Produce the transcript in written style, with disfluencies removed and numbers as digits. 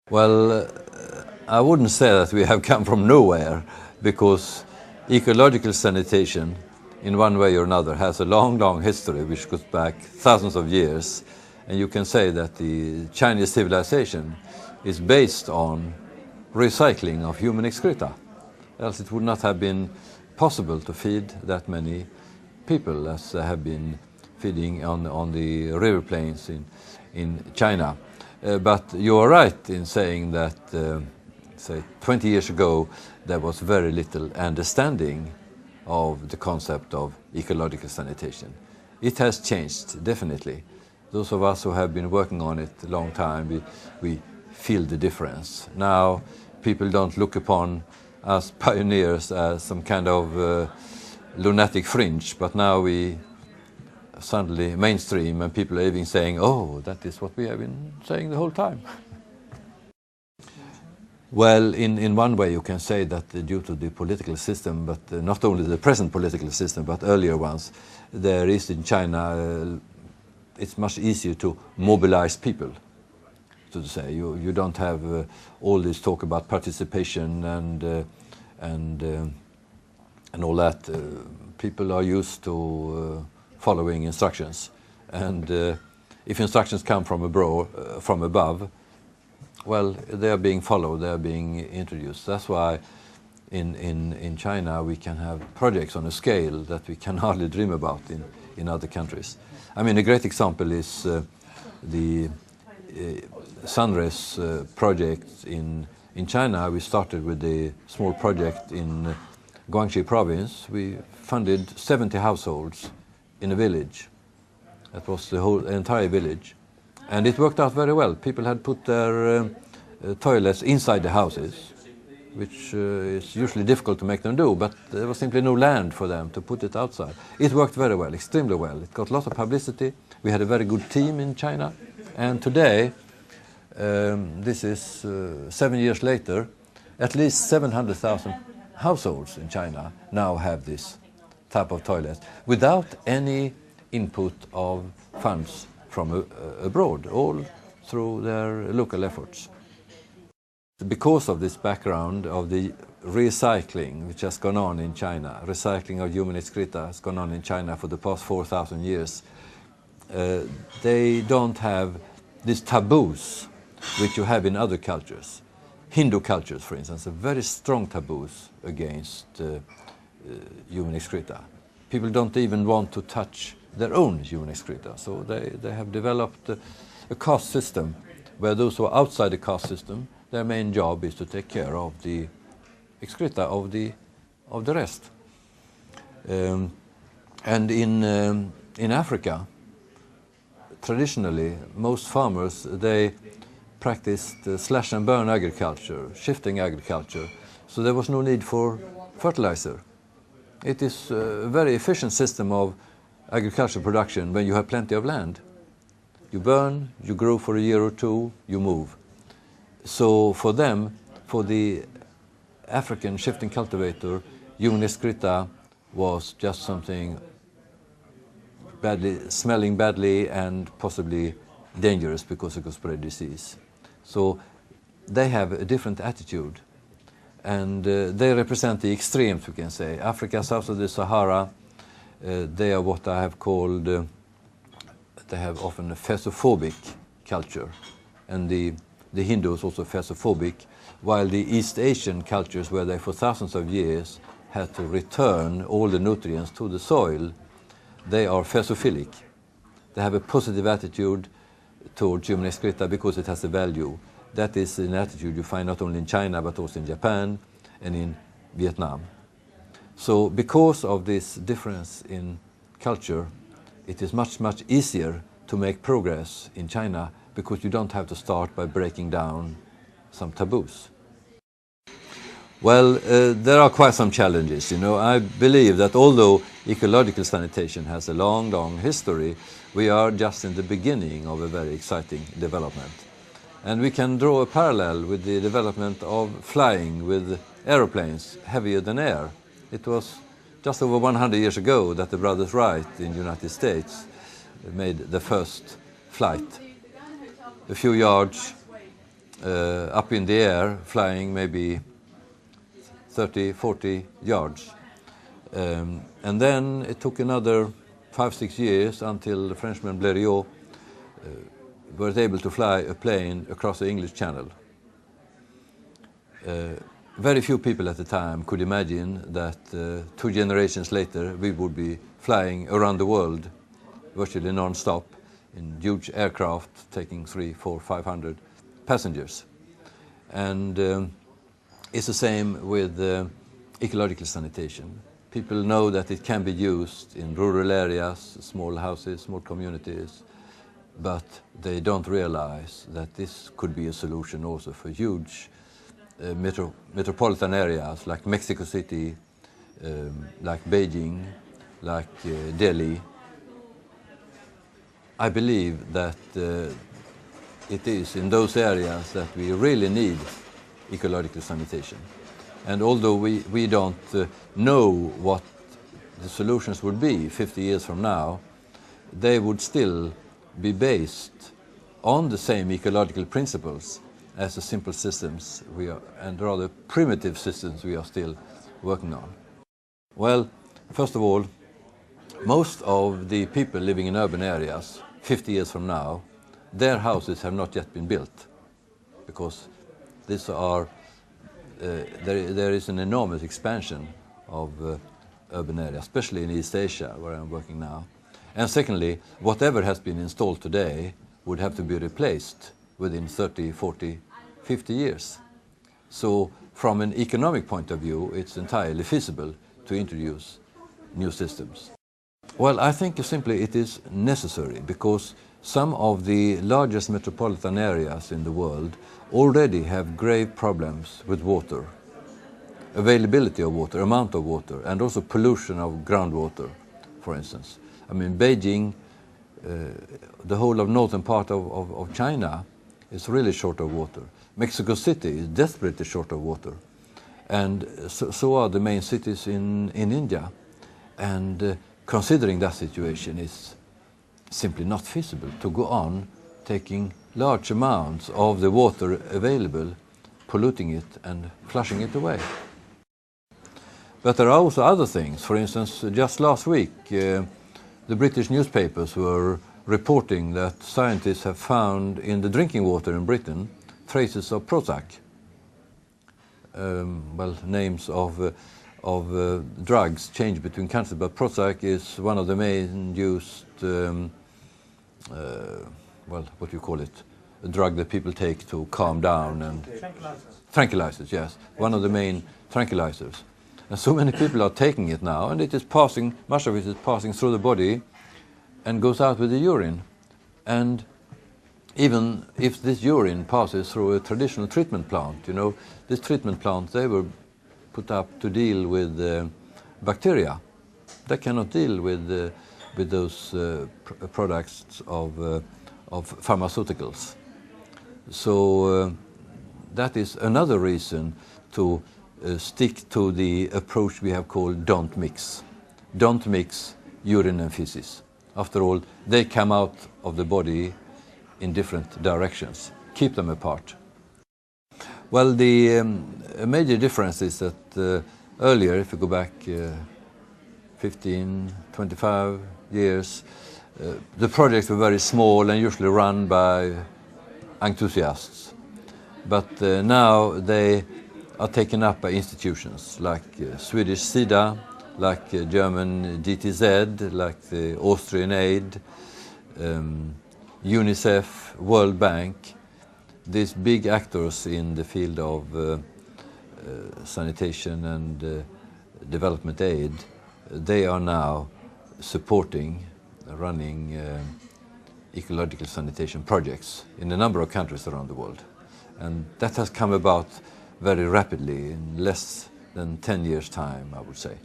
Well, I wouldn't say that we have come from nowhere, because ecological sanitation, in one way or another, has a long, long history which goes back thousands of years. And you can say that the Chinese civilization is based on recycling of human excreta. Else it would not have been possible to feed that many people as have been feeding on the river plains in China. But you are right in saying that, say, 20 years ago, there was very little understanding of the concept of ecological sanitation. It has changed, definitely. Those of us who have been working on it a long time, we feel the difference. Now, people don't look upon us pioneers as some kind of lunatic fringe, but now we suddenly mainstream, and people are even saying, oh, that is what we have been saying the whole time. Well, in one way you can say that due to the political system, but not only the present political system, but earlier ones, there is in China, it's much easier to mobilize people, so to say. You don't have all this talk about participation and all that. People are used to following instructions, and if instructions come from above, well, they are being followed, they are being introduced. That's why in China we can have projects on a scale that we can hardly dream about in other countries. I mean, a great example is the Sunrise project in China. We started with a small project in Guangxi province. We funded 70 households in a village. That was the whole entire village, and it worked out very well. People had put their toilets inside the houses, which is usually difficult to make them do, but there was simply no land for them to put it outside. It worked very well, extremely well. It got lots of publicity. We had a very good team in China, and today, this is 7 years later, at least 700,000 households in China now have this type of toilet without any input of funds from abroad, all through their local efforts. Because of this background of the recycling which has gone on in China, recycling of human excreta has gone on in China for the past 4,000 years, they don't have these taboos which you have in other cultures. Hindu cultures, for instance, have very strong taboos against human excreta. People don't even want to touch their own human excreta, so they have developed a caste system where those who are outside the caste system, their main job is to take care of the excreta of the rest. And in Africa, traditionally, most farmers, they practiced slash and burn agriculture, shifting agriculture, so there was no need for fertilizer. It is a very efficient system of agricultural production when you have plenty of land. You burn, you grow for a year or two, you move. So for them, for the African shifting cultivator, human excreta was just something smelling badly and possibly dangerous because it could spread disease. So they have a different attitude, and they represent the extremes, we can say. Africa, south of the Sahara, they are what I have called, they have often a fesophobic culture, and the Hindus also fesophobic, while the East Asian cultures, where they for thousands of years had to return all the nutrients to the soil, they are fesophilic. They have a positive attitude towards human excreta because it has a value. That is an attitude you find not only in China but also in Japan and in Vietnam. So because of this difference in culture, it is much, much easier to make progress in China because you don't have to start by breaking down some taboos. Well, there are quite some challenges. You know, I believe that although ecological sanitation has a long, long history, we are just in the beginning of a very exciting development. And we can draw a parallel with the development of flying with aeroplanes heavier than air. It was just over 100 years ago that the brothers Wright in the United States made the first flight. A few yards up in the air, flying maybe 30, 40 yards. And then it took another 5-6 years until the Frenchman Blériot was able to fly a plane across the English Channel. Very few people at the time could imagine that 2 generations later we would be flying around the world virtually non-stop in huge aircraft taking 300, 400, 500 passengers. And it's the same with ecological sanitation. People know that it can be used in rural areas, small houses, small communities, but they don't realize that this could be a solution also for huge metropolitan areas like Mexico City, like Beijing, like Delhi. I believe that it is in those areas that we really need ecological sanitation. And although we don't know what the solutions would be 50 years from now, they would still be based on the same ecological principles as the simple systems and rather primitive systems we are still working on. Well, first of all, most of the people living in urban areas 50 years from now, their houses have not yet been built, because these are there is an enormous expansion of urban areas, especially in East Asia, where I'm working now. And secondly, whatever has been installed today would have to be replaced within 30, 40, 50 years. So from an economic point of view, it's entirely feasible to introduce new systems. Well, I think simply it is necessary, because some of the largest metropolitan areas in the world already have grave problems with water, availability of water, amount of water, and also pollution of groundwater, for instance. I mean, Beijing, the whole of northern part of China is really short of water. Mexico City is desperately short of water. And so are the main cities in India. And considering that situation, is simply not feasible to go on taking large amounts of the water available, polluting it and flushing it away. But there are also other things. For instance, just last week, the British newspapers were reporting that scientists have found in the drinking water in Britain traces of Prozac. Well, names of drugs change between countries, but Prozac is one of the main used, well, what do you call it? A drug that people take to calm down and... Tranquilizers, yes. One of the main tranquilizers. And so many people are taking it now, and it is passing, much of it is passing through the body and goes out with the urine. And even if this urine passes through a traditional treatment plant, you know, this treatment plant, they were put up to deal with bacteria. They cannot deal with those products of pharmaceuticals. So that is another reason to stick to the approach we have called don't mix. Don't mix urine and feces. After all, they come out of the body in different directions. Keep them apart. Well, the major difference is that earlier, if you go back 15, 25 years, the projects were very small and usually run by enthusiasts. But now they are taken up by institutions like Swedish SIDA, like German GTZ, like the Austrian Aid, UNICEF, World Bank. These big actors in the field of sanitation and development aid, they are now supporting, running ecological sanitation projects in a number of countries around the world. And that has come about very rapidly, in less than 10 years' time, I would say.